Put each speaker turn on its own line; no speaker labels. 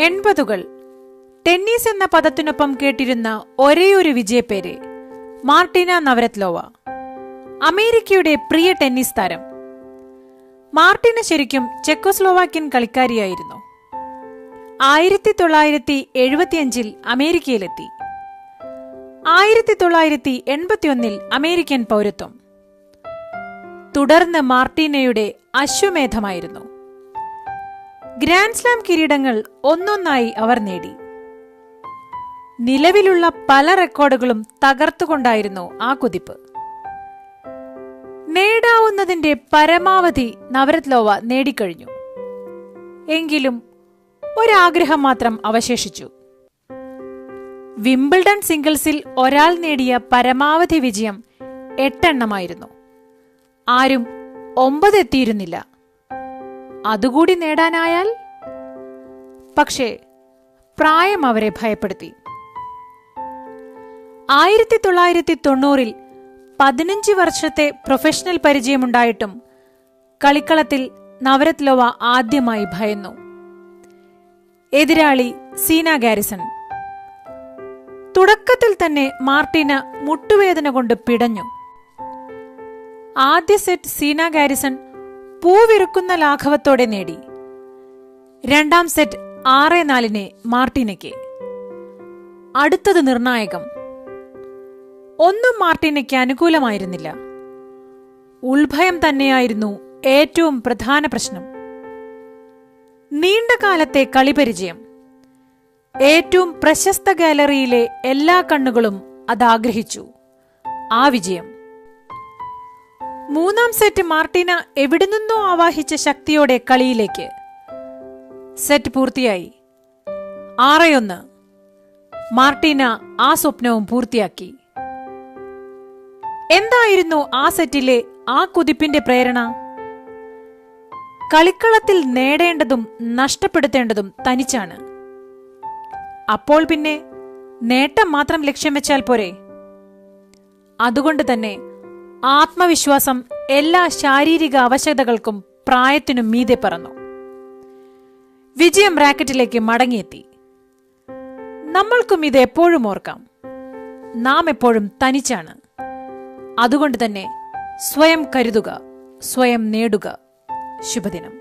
80കൾ tennis എന്ന പദത്തിനൊപ്പം കേട്ടിരുന്ന ഒരേയൊരു വിജയപ്പേര് Martina നവരത്ലോവ, അമേരിക്കയുടെ പ്രിയ ടെന്നീസ് താരം. മാർട്ടിന ശരിക്കും ചെക്കോസ്ലോവാക്യൻ കളിക്കാരിയായിരുന്നു. 1975 അമേരിക്കയിലെത്തി. 1981 അമേരിക്കൻ പൗരത്വം. തുടർന്ന് മാർട്ടിനയുടെ അശ്വമേധമായിരുന്നു. ഗ്രാൻഡ് സ്ലാം കിരീടങ്ങൾ ഒന്നൊന്നായി അവർ നേടി. നിലവിലുള്ള പല റെക്കോർഡുകളും തകർത്തുകൊണ്ടായിരുന്നു ആ കുതിപ്പ്. നേടാവുന്നതിന്റെ പരമാവധി നവരത്ലോവ നേടിക്കഴിഞ്ഞു. എങ്കിലും ഒരാഗ്രഹം മാത്രം അവശേഷിച്ചു. വിംബിൾഡൺ സിംഗിൾസിൽ ഒരാൾ നേടിയ പരമാവധി വിജയം 8 എണ്ണമായിരുന്നു. ആരും 9 എത്തിയിരുന്നില്ല. അതുകൂടി നേടാനായാൽ? പക്ഷേ പ്രായം അവരെ ഭയപ്പെടുത്തി. 1990 15 വർഷത്തെ പ്രൊഫഷണൽ പരിചയമുണ്ടായിട്ടും കളിക്കളത്തിൽ നവരത്ലോവ ആദ്യമായി ഭയന്നു. എതിരാളി സീന ഗാരിസൺ. തുടക്കത്തിൽ തന്നെ മാർട്ടിന മുട്ടുവേദന കൊണ്ട് പിടഞ്ഞു. ആദ്യ സെറ്റ് സീന ഗാരിസൺ പൂവിറുക്കുന്ന ലാഘവത്തോടെ നേടി. രണ്ടാം സെറ്റ് 6-4 മാർട്ടിനയ്ക്ക്. അടുത്തത് നിർണായകം. ഒന്നും മാർട്ടിനയ്ക്ക് അനുകൂലമായിരുന്നില്ല. ഉൾഭയം തന്നെയായിരുന്നു ഏറ്റവും പ്രധാന പ്രശ്നം. നീണ്ടകാലത്തെ കളിപരിചയം. ഏറ്റവും പ്രശസ്ത ഗാലറിയിലെ എല്ലാ കണ്ണുകളും അതാഗ്രഹിച്ചു. ആ വിജയം. മൂന്നാം സെറ്റ് മാർട്ടിന എവിടെ നിന്നോ ആവാഹിച്ച ശക്തിയോടെ കളിയിലേക്ക്. സെറ്റ് പൂർത്തിയായി. 6-1. മാർട്ടിന ആ സ്വപ്നവും പൂർത്തിയാക്കി. എന്തായിരുന്നു ആ സെറ്റിലെ ആ കുതിപ്പിന്റെ പ്രേരണ? കളിക്കളത്തിൽ നേടേണ്ടതും നഷ്ടപ്പെടുത്തേണ്ടതും തനിച്ചാണ്. അപ്പോൾ പിന്നെ നേട്ടം മാത്രം ലക്ഷ്യം വെച്ചാൽ പോരെ? അതുകൊണ്ട് തന്നെ ആത്മവിശ്വാസം എല്ലാ ശാരീരിക അവശതകൾക്കും പ്രായത്തിനും മീതെ പറന്നു. വിജയം റാക്കറ്റിലേക്ക് മടങ്ങിയെത്തി. നമ്മൾക്കും ഇത് എപ്പോഴും ഓർക്കാം. നാം എപ്പോഴും തനിച്ചാണ്. അതുകൊണ്ട് തന്നെ സ്വയം കരുതുക, സ്വയം നേടുക. ശുഭദിനം.